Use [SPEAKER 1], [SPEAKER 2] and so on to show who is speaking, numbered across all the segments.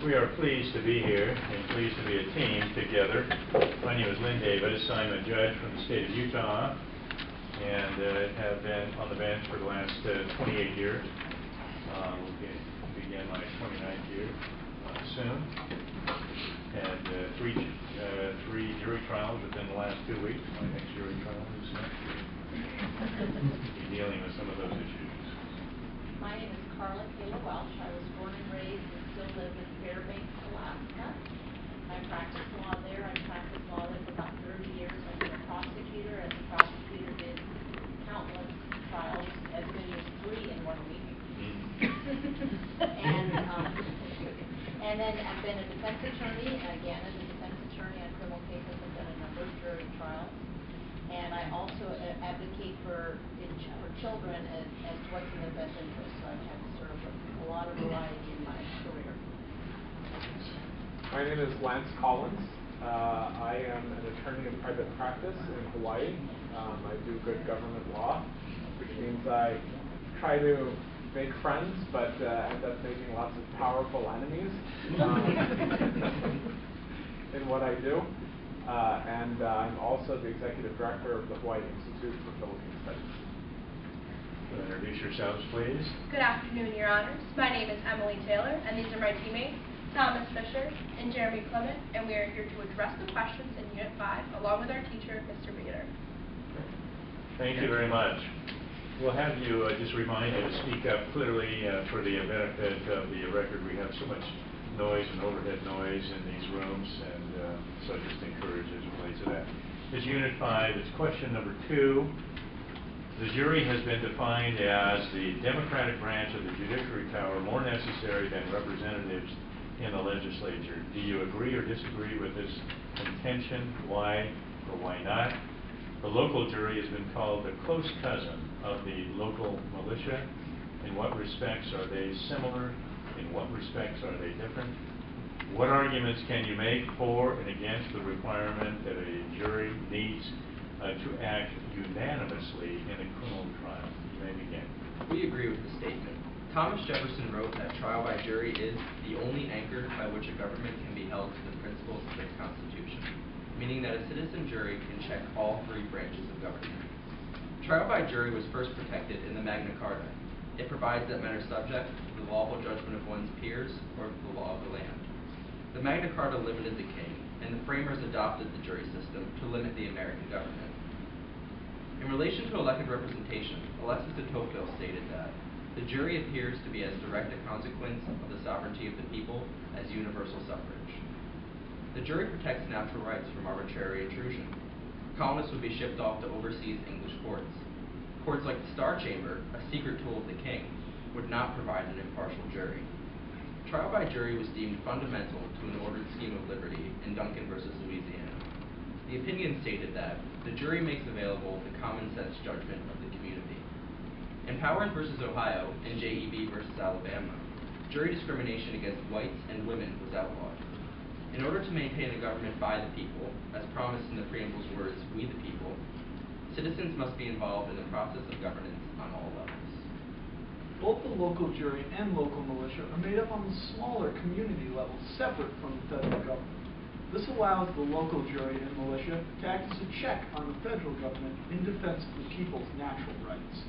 [SPEAKER 1] We are pleased to be here and pleased to be a team together. My name is Lynn Davis. I'm a judge from the state of Utah and have been on the bench for the last 28 years. We'll begin my 29th year soon. And three jury trials within the last 2 weeks. My next jury trial is next week. We'll be dealing with some of those issues.
[SPEAKER 2] My name is Carla Kayla Welch. I was born and raised and still live in Fairbanks, Alaska. I practiced law there. I practiced law there for about 30 years. I've been a prosecutor. As a prosecutor, did countless trials, as many as 3 in 1 week. And then I've been a defense attorney, and again, as a defense attorney on criminal cases, I've done a number of jury trials. And I also advocate for children as to what's in their best interest. So I've had sort of a lot of variety in my career.
[SPEAKER 3] My name is Lance Collins. I am an attorney in private practice in Hawaii. I do good government law, which means I try to make friends, but end up making lots of powerful enemies in what I do. And I'm also the executive director of the Hawaii Institute for Philippine Studies.
[SPEAKER 1] Introduce yourselves, please.
[SPEAKER 4] Good afternoon, Your Honors. My name is Emily Taylor, and these are my teammates, Thomas Fisher and Jeremy Clement, and we are here to address the questions in Unit 5, along with our teacher, Mr. Bader.
[SPEAKER 1] Thank you very much. We'll have you just remind you to speak up clearly for the benefit of the record. We have so much noise and overhead noise in these rooms, and so I just encourage you to play to that. It's Unit 5. It's question number 2. The jury has been defined as the democratic branch of the judiciary power, more necessary than representatives in the legislature. Do you agree or disagree with this contention? Why or why not? The local jury has been called the close cousin of the local militia. In what respects are they similar? In what respects are they different? What arguments can you make for and against the requirement that a jury needs to act unanimously in a criminal trial? You may begin.
[SPEAKER 5] We agree with the statement. Thomas Jefferson wrote that trial by jury is the only anchor by which a government can be held to the principles of its constitution, meaning that a citizen jury can check all 3 branches of government. Trial by jury was first protected in the Magna Carta. It provides that men are subject to the lawful judgment of one's peers or to the law of the land. The Magna Carta limited the king, and the framers adopted the jury system to limit the American government. In relation to elected representation, Alexis de Tocqueville stated that the jury appears to be as direct a consequence of the sovereignty of the people as universal suffrage. The jury protects natural rights from arbitrary intrusion. Colonists would be shipped off to overseas English courts. Courts like the Star Chamber, a secret tool of the king, would not provide an impartial jury. Trial by jury was deemed fundamental to an ordered scheme of liberty in Duncan versus Louisiana. The opinion stated that the jury makes available the common sense judgment of the community. In Powers versus Ohio and J.E.B. versus Alabama, jury discrimination against whites and women was outlawed. In order to maintain a government by the people, as promised in the preamble's words, "We the people," citizens must be involved in the process of governance on all levels.
[SPEAKER 6] Both the local jury and local militia are made up on the smaller community level, separate from the federal government. This allows the local jury and militia to act as a check on the federal government in defense of the people's natural rights.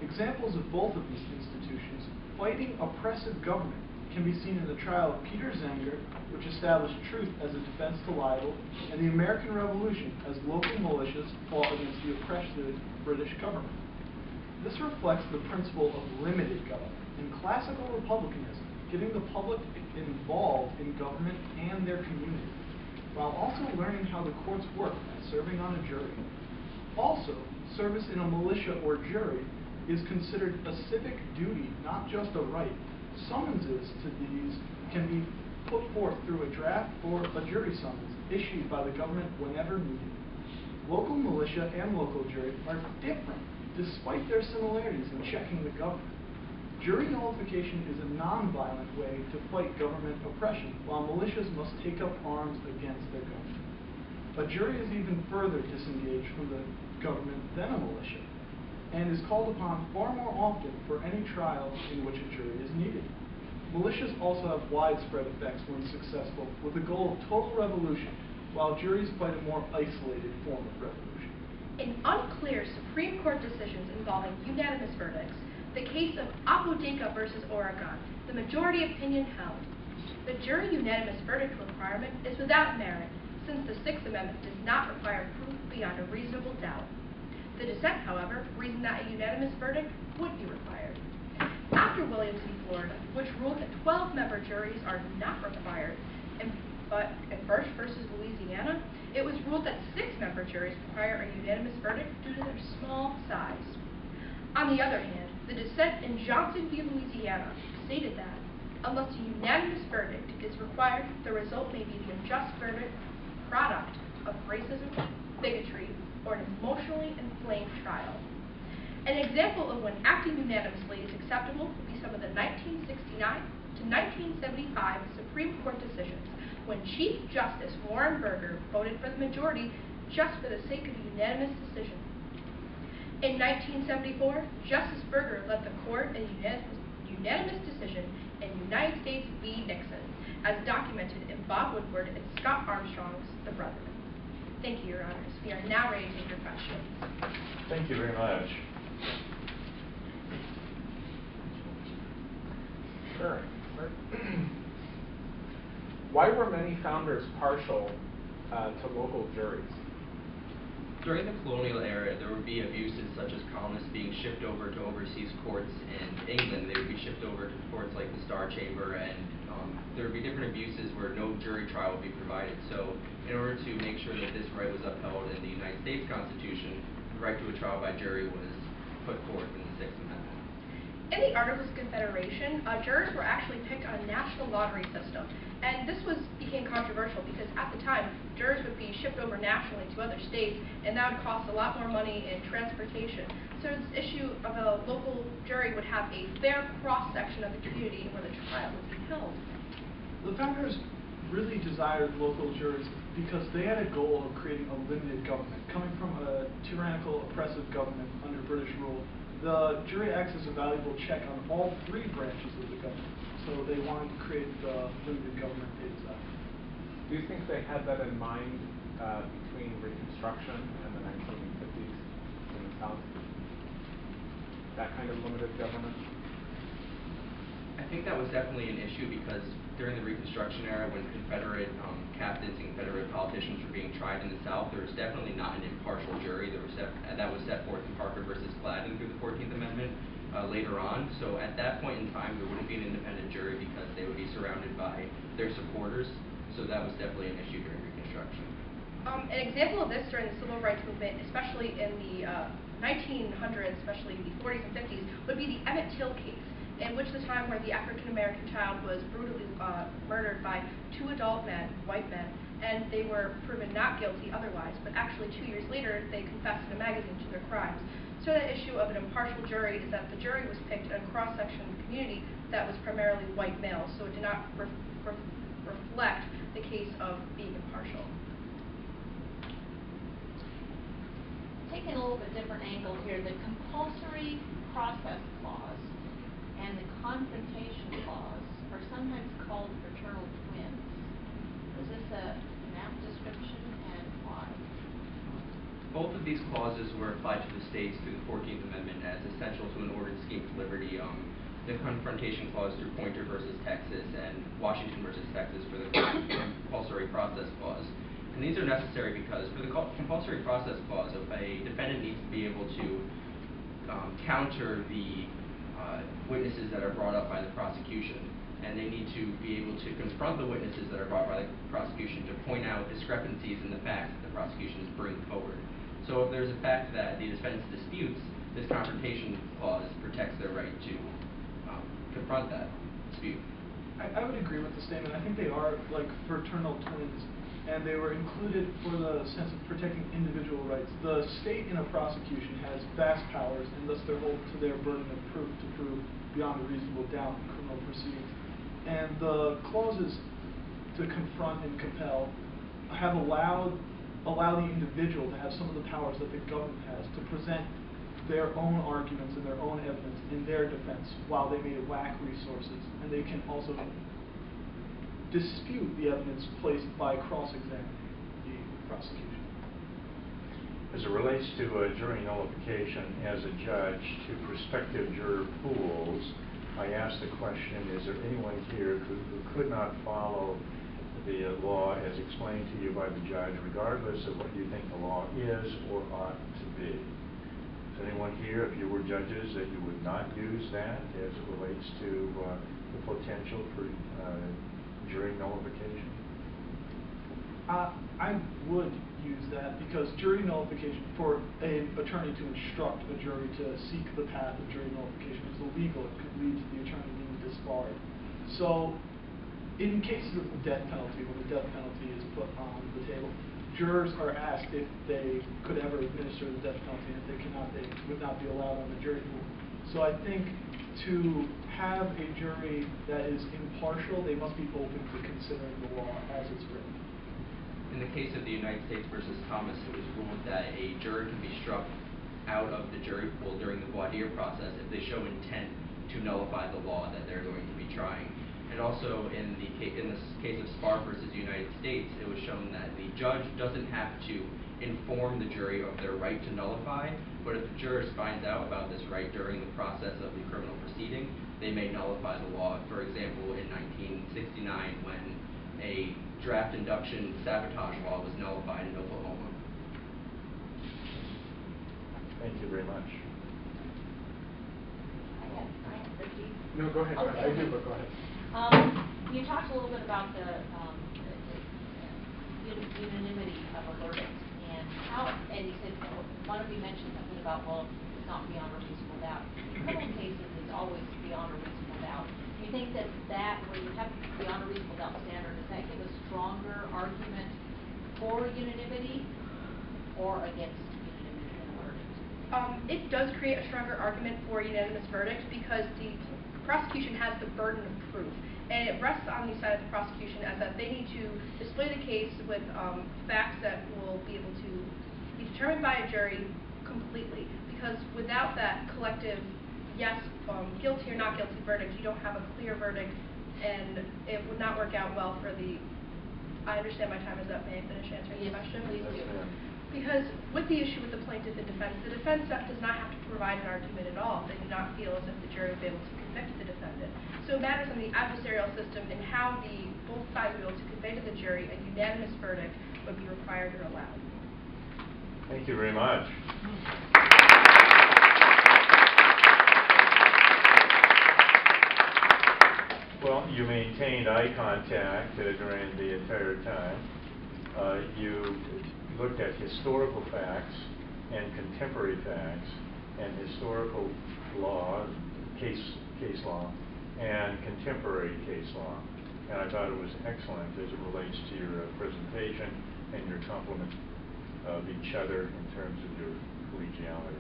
[SPEAKER 6] Examples of both of these institutions fighting oppressive government can be seen in the trial of Peter Zenger, which established truth as a defense to libel, and the American Revolution as local militias fought against the oppressive British government. This reflects the principle of limited government and classical republicanism, getting the public involved in government and their community, while also learning how the courts work by serving on a jury. Also, service in a militia or jury is considered a civic duty, not just a right. Summonses to these can be put forth through a draft or a jury summons issued by the government whenever needed. Local militia and local jury are different despite their similarities in checking the government. Jury nullification is a non-violent way to fight government oppression, while militias must take up arms against their government. A jury is even further disengaged from the government than a militia, and is called upon far more often for any trial in which a jury is needed. Militias also have widespread effects when successful, with the goal of total revolution, while juries fight a more isolated form of revolution.
[SPEAKER 4] In unclear Supreme Court decisions involving unanimous verdicts, the case of Apodaca versus Oregon, the majority opinion held, the jury unanimous verdict requirement is without merit, since the Sixth Amendment does not require proof beyond a reasonable doubt. The dissent, however, reasoned that a unanimous verdict would be required. After Williams v. Florida, which ruled that 12-member juries are not required, but in Bursch versus Louisiana, it was ruled that 6-member juries require a unanimous verdict due to their small size. On the other hand, the dissent in Johnson v. Louisiana stated that, unless a unanimous verdict is required, the result may be the unjust verdict product of racism, bigotry, or an emotionally inflamed trial. An example of when acting unanimously is acceptable would be some of the 1969 to 1975 Supreme Court decisions, when Chief Justice Warren Burger voted for the majority just for the sake of a unanimous decision. In 1974, Justice Burger led the court in a unanimous decision in United States v. Nixon, as documented in Bob Woodward and Scott Armstrong's The Brethren. Thank you, Your Honors. We are now ready to take your questions.
[SPEAKER 1] Thank you very much.
[SPEAKER 3] Sure. Why were many founders partial to local juries?
[SPEAKER 5] During the colonial era, there would be abuses such as colonists being shipped over to overseas courts in England. They would be shipped over to courts like the Star Chamber, and there would be different abuses where no jury trial would be provided. So in order to make sure that this right was upheld in the United States Constitution, the right to a trial by jury was put forth in the Sixth Amendment.
[SPEAKER 4] In the Articles of Confederation, jurors were actually picked on a national lottery system, and this became controversial because at the time, jurors would be shipped over nationally to other states, and that would cost a lot more money in transportation. So this issue of a local jury would have a fair cross-section of the community where the trial would be held.
[SPEAKER 6] The founders really desired local juries because they had a goal of creating a limited government. Coming from a tyrannical, oppressive government under British rule, the jury acts as a valuable check on all three branches of the government. So they wanted to create the limited government they desired.
[SPEAKER 3] Do you think they had that in mind between Reconstruction and the 1950s in the South? That kind of limited government?
[SPEAKER 5] I think that was definitely an issue because during the Reconstruction era, when Confederate captains and Confederate politicians were being tried in the South, there was definitely not an impartial jury. That was set forth in Parker versus Gladden through the 14th Amendment later on. So at that point in time, there wouldn't be an independent jury because they would be surrounded by their supporters. So that was definitely an issue during Reconstruction.
[SPEAKER 4] An example of this during the Civil Rights Movement, especially in the 1900s, especially the 40s and 50s, would be the Emmett Till case, in which the time where the African-American child was brutally murdered by two adult men, white men, and they were proven not guilty otherwise, but actually 2 years later, they confessed in a magazine to their crimes. So the issue of an impartial jury is that the jury was picked in a cross-section of the community that was primarily white males, so it did not reflect the case of being impartial.
[SPEAKER 2] Taking a little bit different angle here, the compulsory process clause and the confrontation clause are sometimes called fraternal twins. Is this a map description, and why?
[SPEAKER 5] Both of these clauses were applied to the states through the 14th Amendment as essential to an ordered scheme for liberty. The confrontation clause through Poynter versus Texas and Washington versus Texas for the compulsory process clause. And these are necessary because for the compulsory process clause, a defendant needs to be able to counter the witnesses that are brought up by the prosecution. And they need to be able to confront the witnesses that are brought by the prosecution to point out discrepancies in the facts that the prosecution is bringing forward. So if there's a fact that the defense disputes, this confrontation clause protects their right to confront that dispute.
[SPEAKER 6] I would agree with the statement. I think they are like fraternal twins, and they were included for the sense of protecting individual rights. The state in a prosecution has vast powers, and thus they're held to their burden of proof to prove beyond a reasonable doubt in criminal proceedings. And the clauses to confront and compel have allow the individual to have some of the powers that the government has to present their own arguments and their own evidence in their defense while they may lack resources, and they can also dispute the evidence placed by cross-examining the prosecution.
[SPEAKER 1] As it relates to jury nullification, as a judge to prospective juror pools, I asked the question, is there anyone here who could not follow the law as explained to you by the judge, regardless of what you think the law is or ought to be? Is anyone here, if you were judges, that you would not use that as it relates to the potential for jury nullification?
[SPEAKER 6] I would use that because jury nullification, for an attorney to instruct a jury to seek the path of jury nullification is illegal. It could lead to the attorney being disbarred. So, in cases of the death penalty, when the death penalty is put on the table, jurors are asked if they could ever administer the death penalty, and if they cannot, they would not be allowed on the jury pool. So I think to have a jury that is impartial, they must be open to considering the law as it's written.
[SPEAKER 5] In the case of the United States versus Thomas, it was ruled that a juror can be struck out of the jury pool during the voir dire process if they show intent to nullify the law that they're going to be trying. And also in this case of Spar versus United States, it was shown that the judge doesn't have to inform the jury of their right to nullify, but if the jurors finds out about this right during the process of the criminal proceeding, they may nullify the law. For example, in 1969, when a draft induction sabotage law was nullified in Oklahoma.
[SPEAKER 1] Thank you very much.
[SPEAKER 2] I have 50.
[SPEAKER 3] No, go ahead.
[SPEAKER 2] Okay.
[SPEAKER 3] I do, but go ahead.
[SPEAKER 2] You talked a little bit about the unanimity of a verdict and how, and you said, one of you mentioned something about, well, it's not beyond a reasonable doubt. In criminal cases, it's always beyond a reasonable doubt. Do you think that where you have beyond a reasonable doubt standard, does that give a stronger argument for unanimity or against unanimity in a verdict?
[SPEAKER 4] It does create a stronger argument for unanimous verdict because the prosecution has the burden of proof, and it rests on the side of the prosecution as that they need to display the case with facts that will be able to be determined by a jury completely, because without that collective yes, guilty or not guilty verdict, you don't have a clear verdict, and it would not work out well for the... I understand my time is up. May I finish answering the question?
[SPEAKER 2] Please do.
[SPEAKER 4] Because with the issue with the plaintiff and the defense does not have to provide an argument at all. They do not feel as if the jury would be able to convict the defendant. So it matters on the adversarial system and how both sides will be able to convey to the jury a unanimous verdict would be required or allowed.
[SPEAKER 1] Thank you very much. Well, you maintained eye contact during the entire time. You looked at historical facts and contemporary facts and historical law, case law, and contemporary case law. And I thought it was excellent as it relates to your presentation and your compliment of each other in terms of your collegiality.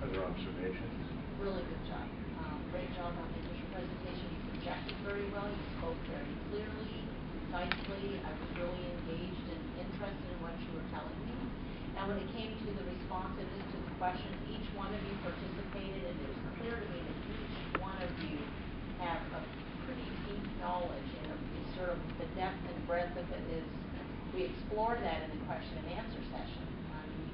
[SPEAKER 1] Other observations?
[SPEAKER 2] Really good job. Great job on the initial presentation. You projected very well. You spoke very clearly, concisely. I was really engaged and interested in what you were telling me. And when it came to the responsiveness to the questions, each one of you participated, and it was clear to me that each one of you have a pretty deep knowledge, and sort of the depth and breadth of it is, we explore that in the question and answer session.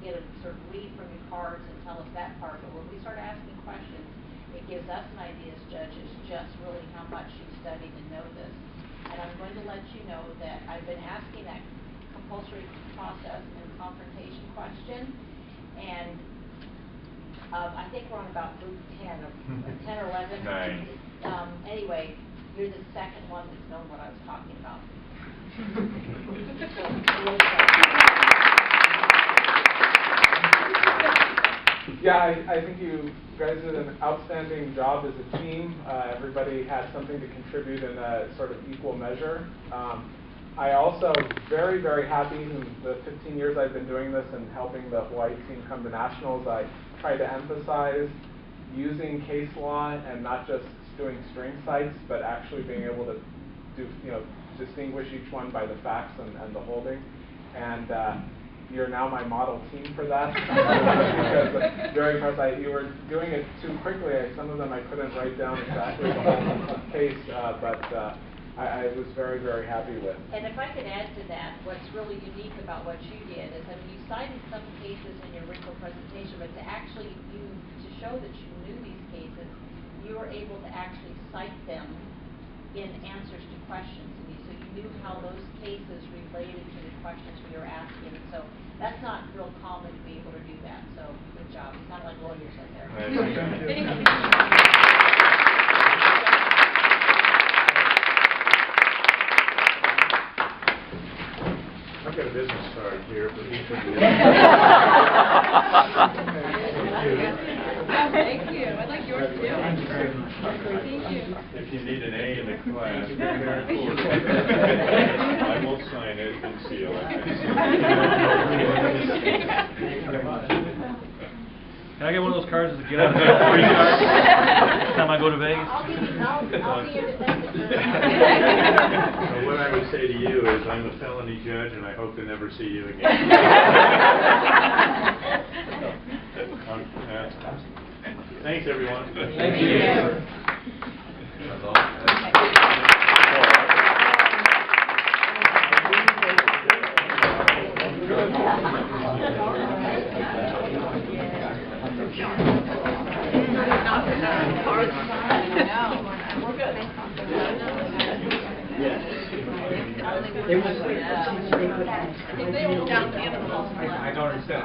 [SPEAKER 2] You get to sort of read from your cards and tell us that part, but when we start asking questions, it gives us an idea as judges just really how much you've studied and know this. And I'm going to let you know that I've been asking that compulsory process and confrontation question, and I think we're on about group 10 or 10 or 11.
[SPEAKER 1] Nice.
[SPEAKER 2] Anyway, you're the second one that's known what I was talking about.
[SPEAKER 3] Yeah, I think you guys did an outstanding job as a team. Everybody had something to contribute in a sort of equal measure. I also very, very happy in the 15 years I've been doing this and helping the Hawaii team come to nationals. I try to emphasize using case law and not just doing string cites, but actually being able to distinguish each one by the facts and the holding. And you're now my model team for that. Because during press, you were doing it too quickly. Some of them I couldn't write down exactly the whole case, but I was very, very happy with.
[SPEAKER 2] And if I could add to that, what's really unique about what you did is, I mean, you cited some cases in your written presentation, but to actually to show that you knew these cases, you were able to actually cite them in answers to questions. And so you knew how those cases related to the questions we were asking. So that's not real common to be able to do that. So good job. You sound like lawyers out there.
[SPEAKER 1] I've got a business card here for each of you.
[SPEAKER 4] Thank you. I'd like yours too.
[SPEAKER 6] Thank you very much.
[SPEAKER 4] Thank you.
[SPEAKER 1] If you need an A in the class, I won't sign it and seal it.
[SPEAKER 7] Can I get one of those cards as a get out of jail free card next time I go to Vegas?
[SPEAKER 2] I'll be your defense attorney.
[SPEAKER 1] Well, what I would say to you is I'm a felony judge and I hope to never see you again. Thanks, everyone.
[SPEAKER 5] Thank you. That's all.
[SPEAKER 2] If they will down the end of the
[SPEAKER 3] I don't understand.